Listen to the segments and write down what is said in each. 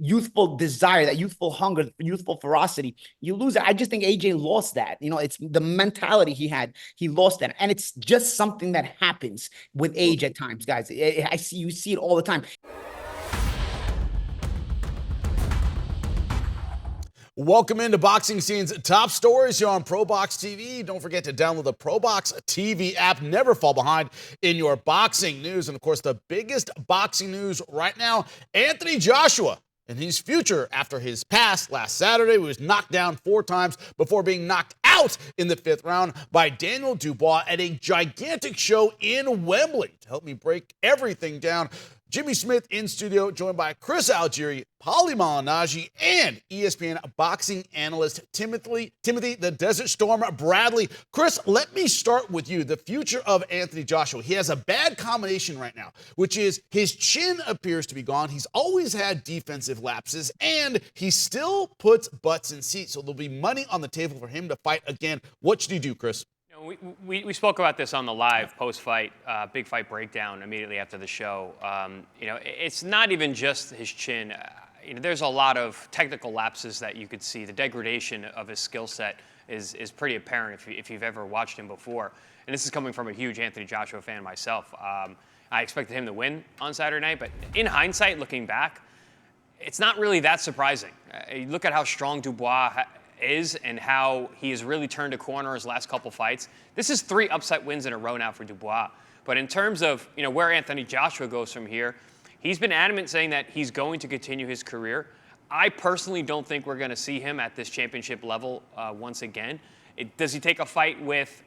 youthful desire, that youthful hunger, youthful ferocity. You lose it. I just think AJ lost that. It's the mentality he had. He lost that, and it's just something that happens with age at times, guys. You see it all the time. Welcome into Boxing Scene's top stories here on ProBox TV. Don't forget to download the ProBox TV app. Never fall behind in your boxing news. And of course, the biggest boxing news right now, Anthony Joshua and his future after his past last Saturday. He was knocked down 4 times before being knocked out in the 5th round by Daniel Dubois at a gigantic show in Wembley. To help me break everything down, Jimmy Smith in studio, joined by Chris Algieri, Paulie Malignaggi, and ESPN boxing analyst Timothy the Desert Storm Bradley. Chris, let me start with you. The future of Anthony Joshua. He has a bad combination right now, which is his chin appears to be gone. He's always had defensive lapses, and he still puts butts in seats. So there'll be money on the table for him to fight again. What should he do, Chris? We spoke about this on the live post-fight, big fight breakdown immediately after the show. It's not even just his chin. There's a lot of technical lapses that you could see. The degradation of his skill set is pretty apparent if you've ever watched him before. And this is coming from a huge Anthony Joshua fan myself. I expected him to win on Saturday night, but in hindsight, looking back, it's not really that surprising. You look at how strong Dubois is and how he has really turned a corner his last couple fights. This is 3 upset wins in a row now for Dubois. But in terms of where Anthony Joshua goes from here, he's been adamant saying that he's going to continue his career. I personally don't think we're going to see him at this championship level once again. Does he take a fight with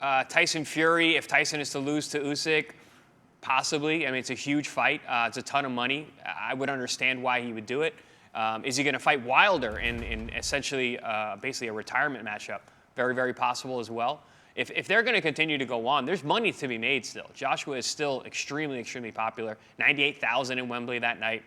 Tyson Fury if Tyson is to lose to Usyk? Possibly. I mean, it's a huge fight. It's a ton of money. I would understand why he would do it. Is he going to fight Wilder in essentially basically a retirement matchup? Very, very possible as well. If they're going to continue to go on, there's money to be made still. Joshua is still extremely, extremely popular. 98,000 in Wembley that night.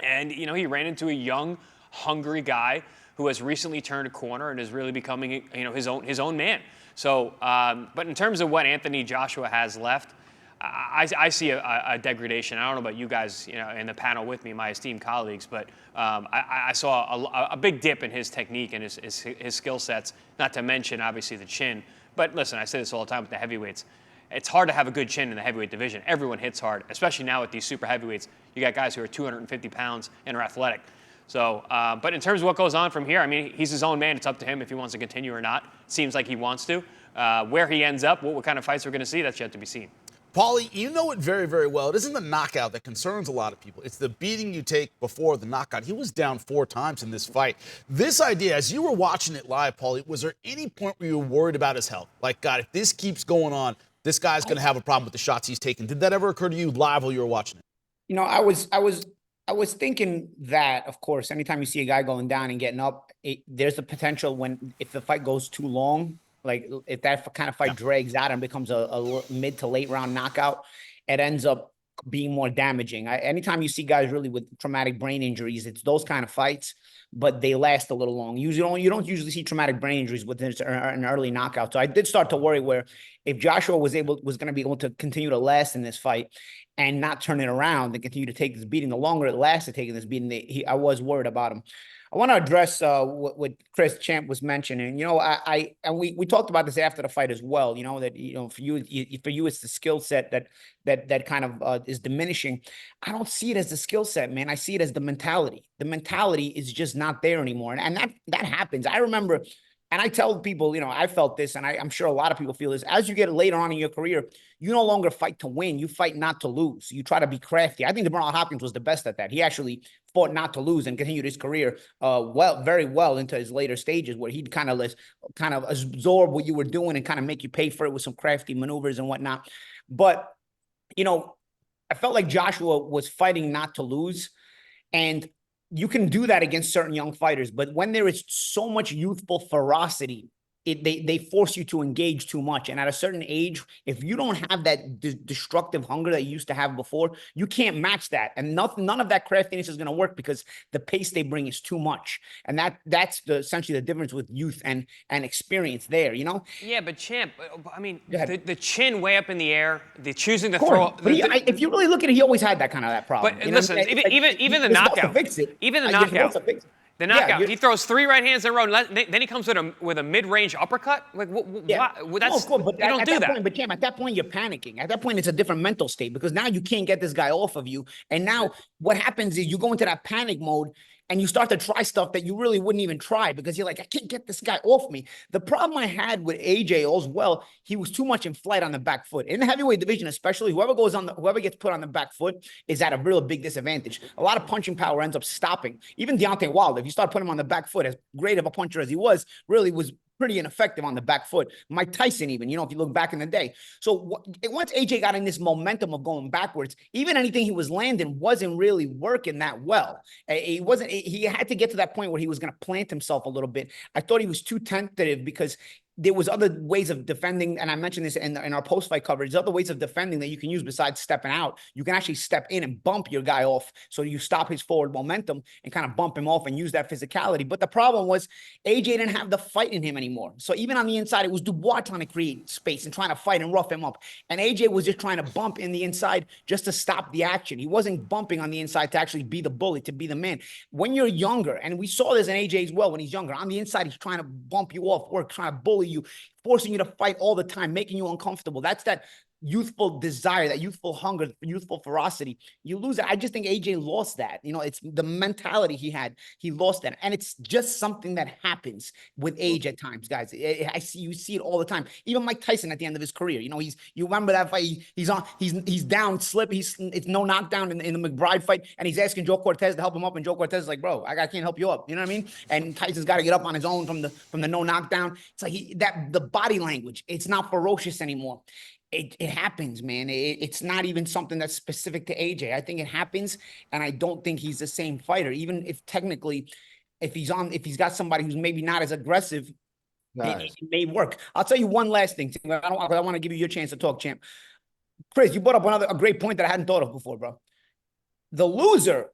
And, he ran into a young, hungry guy who has recently turned a corner and is really becoming, his own man. So, but in terms of what Anthony Joshua has left, I see a degradation. I don't know about you guys, in the panel with me, my esteemed colleagues, but I saw a big dip in his technique and his skill sets, not to mention, obviously, the chin. But listen, I say this all the time with the heavyweights. It's hard to have a good chin in the heavyweight division. Everyone hits hard, especially now with these super heavyweights. You got guys who are 250 pounds and are athletic. So, but in terms of what goes on from here, I mean, he's his own man. It's up to him if he wants to continue or not. Seems like he wants to. Where he ends up, what kind of fights we're going to see, that's yet to be seen. Paulie, you know it very, very well. It isn't the knockout that concerns a lot of people. It's the beating you take before the knockout. He was down 4 times in this fight. This idea, as you were watching it live, Paulie, was there any point where you were worried about his health? Like, God, if this keeps going on, this guy's going to have a problem with the shots he's taking. Did that ever occur to you live while you were watching it? I was thinking that, of course, anytime you see a guy going down and getting up, there's a potential if the fight goes too long, like if that kind of fight drags out and becomes a mid to late round knockout, it ends up being more damaging. Anytime you see guys really with traumatic brain injuries, it's those kind of fights, but they last a little long. You don't usually see traumatic brain injuries with an early knockout. So I did start to worry where if Joshua was going to be able to continue to last in this fight and not turn it around and continue to take this beating, the longer it lasted taking this beating, I was worried about him. I want to address what Chris Champ was mentioning. We talked about this after the fight as well. That for you it's the skill set that kind of is diminishing. I don't see it as the skill set, man. I see it as the mentality. The mentality is just not there anymore, and that happens. I remember. And I tell people, I felt this, and I'm sure a lot of people feel this. As you get later on in your career, you no longer fight to win. You fight not to lose. You try to be crafty. I think Bernard Hopkins was the best at that. He actually fought not to lose and continued his career very well into his later stages, where he'd kind of absorb what you were doing and kind of make you pay for it with some crafty maneuvers and whatnot. But, I felt like Joshua was fighting not to lose, and you can do that against certain young fighters, but when there is so much youthful ferocity they force you to engage too much. And at a certain age, if you don't have that destructive hunger that you used to have before, you can't match that. And none of that craftiness is going to work because the pace they bring is too much. And that's essentially the difference with youth and experience there, you know? Yeah, but Champ, I mean, Go ahead. the chin way up in the air, the choosing to Of throw. course. But if you really look at it, he always had that problem. But You know listen, what I mean? even the You're supposed to knockout, fix it. even the You're supposed knockout. to fix it. The Yeah, knockout. He throws 3 right hands in a row, and then he comes with a mid-range uppercut. Like, Yeah. why? That's, No, of course, but you don't do that. Point, but Jam, at that point, you're panicking. At that point, it's a different mental state because now you can't get this guy off of you. And now what happens is you go into that panic mode and you start to try stuff that you really wouldn't even try because you're like, I can't get this guy off me. The problem I had with AJ as well, he was too much in flight on the back foot. In the heavyweight division, especially, whoever gets put on the back foot is at a real big disadvantage. A lot of punching power ends up stopping. Even Deontay Wilder, if you start putting him on the back foot, as great of a puncher as he was, really was pretty ineffective on the back foot. Mike Tyson, even, if you look back in the day. So once AJ got in this momentum of going backwards, even anything he was landing wasn't really working that well. He had to get to that point where he was going to plant himself a little bit. I thought he was too tentative because there was other ways of defending, and I mentioned this in our post-fight coverage, other ways of defending that you can use besides stepping out. You can actually step in and bump your guy off so you stop his forward momentum and kind of bump him off and use that physicality. But the problem was AJ didn't have the fight in him anymore. So even on the inside, it was Dubois trying to create space and trying to fight and rough him up. And AJ was just trying to bump in the inside just to stop the action. He wasn't bumping on the inside to actually be the bully, to be the man. When you're younger, and we saw this in AJ as well when he's younger, on the inside, he's trying to bump you off work, trying to bully you, forcing you to fight all the time, making you uncomfortable. That's that youthful desire, that youthful hunger, youthful ferocity. You lose it. I just think AJ lost that. It's the mentality he had. He lost that. And it's just something that happens with age at times, guys. You see it all the time. Even Mike Tyson at the end of his career, you remember that fight, he's down, slip, it's no knockdown in the McBride fight, and he's asking Joe Cortez to help him up, and Joe Cortez is like, bro, I can't help you up. You know what I mean? And Tyson's got to get up on his own from the no knockdown. It's like the body language, it's not ferocious anymore. It happens, man. It's not even something that's specific to AJ. I think it happens, and I don't think he's the same fighter. Even if technically, if he's got somebody who's maybe not as aggressive, it may work. I'll tell you one last thing. I want to give you your chance to talk, champ. Chris, you brought up a great point that I hadn't thought of before, bro. The loser.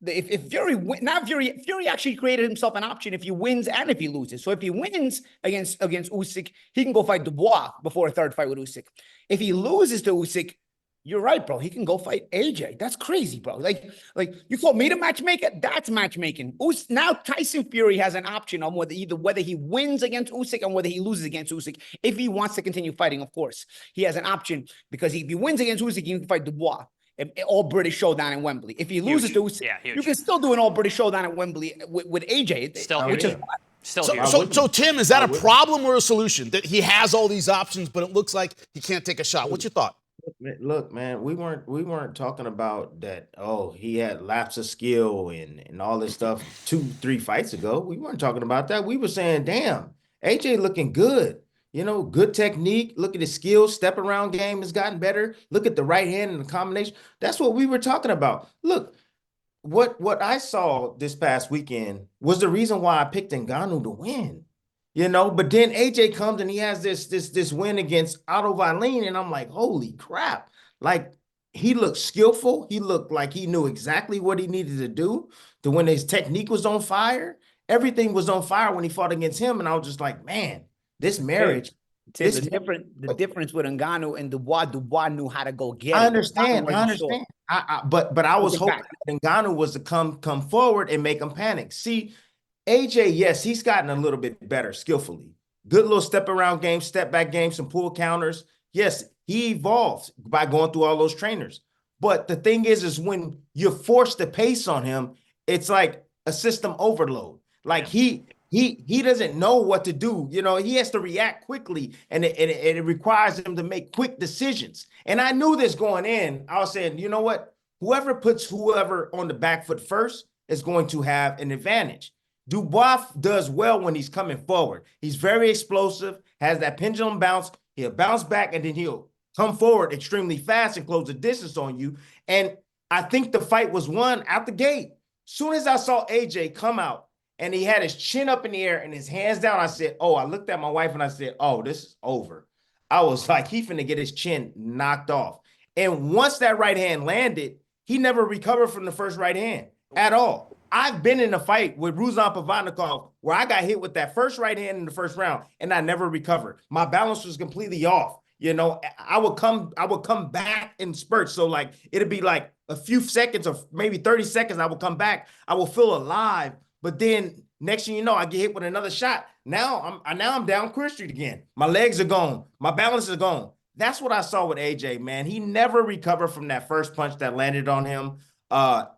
If Fury actually created himself an option if he wins and if he loses. So if he wins against Usyk, he can go fight Dubois before a third fight with Usyk. If he loses to Usyk, you're right, bro. He can go fight AJ. That's crazy, bro. Like you call me the matchmaker? That's matchmaking. Now Tyson Fury has an option on whether he wins against Usyk and whether he loses against Usyk. If he wants to continue fighting, of course, he has an option because if he wins against Usyk, he can fight Dubois. All British showdown in Wembley. If he loses to Usyk, you can still do an all British showdown at Wembley with AJ. So Tim, is that a problem or a solution that he has all these options, but it looks like he can't take a shot? What's your thought? Look, man, we weren't talking about that. Oh, he had lapse of skill and all this stuff 2-3 fights ago. We weren't talking about that. We were saying, damn, AJ looking good. Good technique. Look at his skills. Step around game has gotten better. Look at the right hand and the combination. That's what we were talking about. Look, what I saw this past weekend was the reason why I picked Ngannou to win. But then AJ comes and he has this win against Otto Wallin, and I'm like, holy crap! Like, he looked skillful. He looked like he knew exactly what he needed to do to when his technique was on fire. Everything was on fire when he fought against him, and I was just like, man. This marriage. The difference with Ngannou and Dubois knew how to go get it. I understand. But I was hoping that Ngannou was to come forward and make him panic. See, AJ, yes, he's gotten a little bit better skillfully. Good little step around game, step back game, some pull counters. Yes, he evolved by going through all those trainers. But the thing is when you force the pace on him, it's like a system overload. Like he doesn't know what to do. He has to react quickly, and it requires him to make quick decisions. And I knew this going in. I was saying, you know what? Whoever puts whoever on the back foot first is going to have an advantage. Dubois does well when he's coming forward. He's very explosive, has that pendulum bounce. He'll bounce back, and then he'll come forward extremely fast and close the distance on you. And I think the fight was won out the gate. Soon as I saw AJ come out and he had his chin up in the air and his hands down. I said, oh, I looked at my wife and I said, oh, this is over. I was like, he finna get his chin knocked off. And once that right hand landed, he never recovered from the first right hand at all. I've been in a fight with Ruslan Pavatnikov where I got hit with that first right hand in the first round and I never recovered. My balance was completely off. You know, I would come back in spurts. So like, it'd be like a few seconds or maybe 30 seconds. I would come back. I will feel alive. But then next thing you know, I get hit with another shot. Now I'm down Queer Street again. My legs are gone. My balance is gone. That's what I saw with AJ, man. He never recovered from that first punch that landed on him.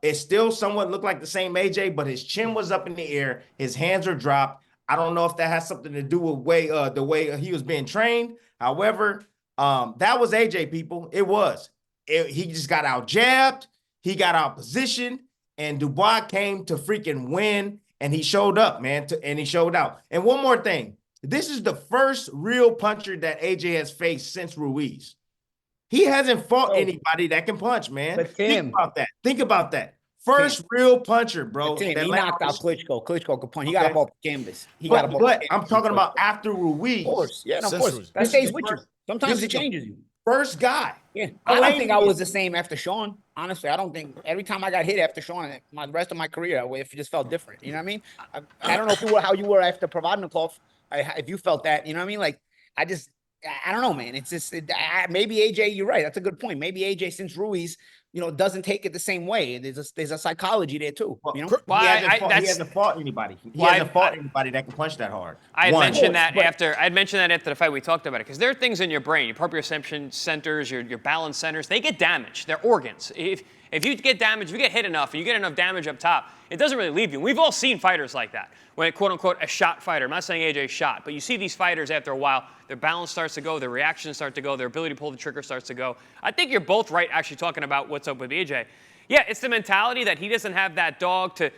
It still somewhat looked like the same AJ, but his chin was up in the air. His hands are dropped. I don't know if that has something to do with the way he was being trained. However, that was AJ, people. It was. He just got out jabbed. He got out positioned, and Dubois came to freaking win, and he showed up, man, and he showed out. And one more thing. This is the first real puncher that AJ has faced since Ruiz. He hasn't fought anybody that can punch, man. But Tim, think about that. Think about that. First real puncher, bro. Tim, he knocked out Klitschko. Klitschko could punch. He got him off the canvas. But I'm talking about after Ruiz. Of course. Yeah, no, of course. That stays with you. Sometimes it changes you. First guy. Yeah. I don't think I was the same after Sean. Honestly, I don't think every time I got hit after Sean, the rest of my career, it just felt different. You know what I mean? I don't know how you were after Provodnikov. If you felt that, you know what I mean? Like, I don't know, man. It's just, maybe AJ, you're right. That's a good point. Maybe AJ, since Ruiz, you know, doesn't take it the same way. There's a psychology there too. You know, he hasn't fought anybody. He hasn't fought anybody that can punch that hard. I had mentioned that after the fight. We talked about it because there are things in your brain, your proprioception centers, your balance centers. They get damaged. They're organs. If you get damaged, if you get hit enough, and you get enough damage up top, it doesn't really leave you. We've all seen fighters like that. When quote unquote a shot fighter. I'm not saying AJ shot, but you see these fighters after a while, their balance starts to go, their reactions start to go, their ability to pull the trigger starts to go. I think you're both right actually talking about what's up with AJ. Yeah, it's the mentality that he doesn't have that dog to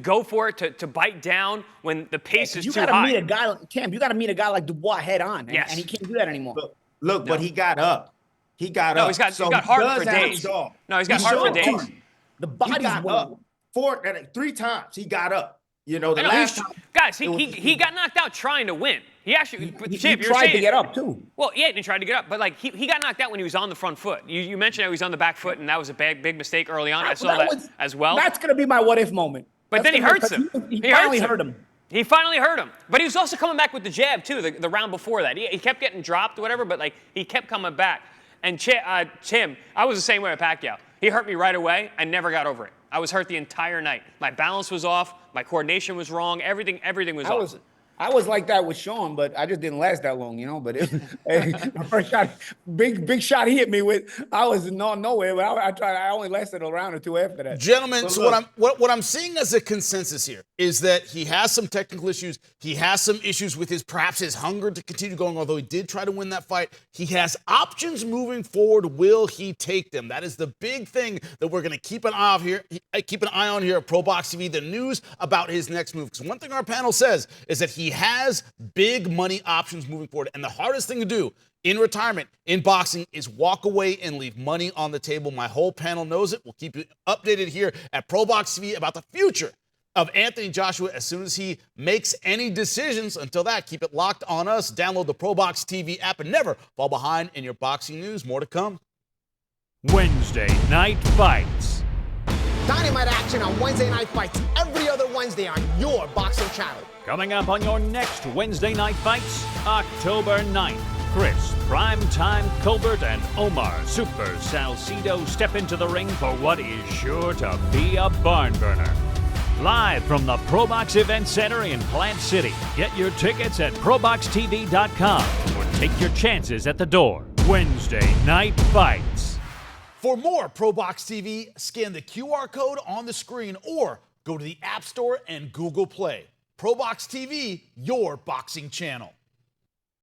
go for it, to bite down when the pace is too high. You gotta meet a guy like Cam. You gotta meet a guy like Dubois head on, and he can't do that anymore. Look, but he got up. He got up. He's got heart for days. No, he's got heart for days. The body got up 3 times. He got up. You know, last time, guys, he got knocked out trying to win. He actually, he tried to get up too. Well, yeah, he tried to get up, but like he got knocked out when he was on the front foot. You mentioned how he was on the back foot, and that was a big mistake early on. I saw that as well. That's gonna be my what if moment. But then he hurts him. He finally hurt him. He finally hurt him. But he was also coming back with the jab too. The round before that, he kept getting dropped or whatever, but like he kept coming back. And Tim, I was the same way with Pacquiao. He hurt me right away. I never got over it. I was hurt the entire night. My balance was off. My coordination was wrong. Everything was off. I was like that with Sean, but I just didn't last that long, you know. But my first shot, big shot he hit me with, I was nowhere. But I only lasted a round or two after that. Gentlemen, so what I'm seeing as a consensus here is that he has some technical issues. He has some issues with perhaps his hunger to continue going. Although he did try to win that fight, he has options moving forward. Will he take them? That is the big thing that we're going to keep an eye on here. Keep an eye on here at ProBox TV. The news about his next move. Because one thing our panel says is that he has big money options moving forward. And the hardest thing to do in retirement, in boxing, is walk away and leave money on the table. My whole panel knows it. We'll keep you updated here at ProBox TV about the future of Anthony Joshua as soon as he makes any decisions. Until that, keep it locked on us. Download the ProBox TV app and never fall behind in your boxing news. More to come. Wednesday Night Fights. Dynamite action on Wednesday Night Fights every other Wednesday on your boxing channel. Coming up on your next Wednesday Night Fights, October 9th. Chris, Primetime Colbert, and Omar Super Salcido step into the ring for what is sure to be a barn burner. Live from the ProBox Event Center in Plant City. Get your tickets at ProBoxTV.com or take your chances at the door. Wednesday Night Fights. For more ProBox TV, scan the QR code on the screen or go to the App Store and Google Play. ProBox TV, your boxing channel.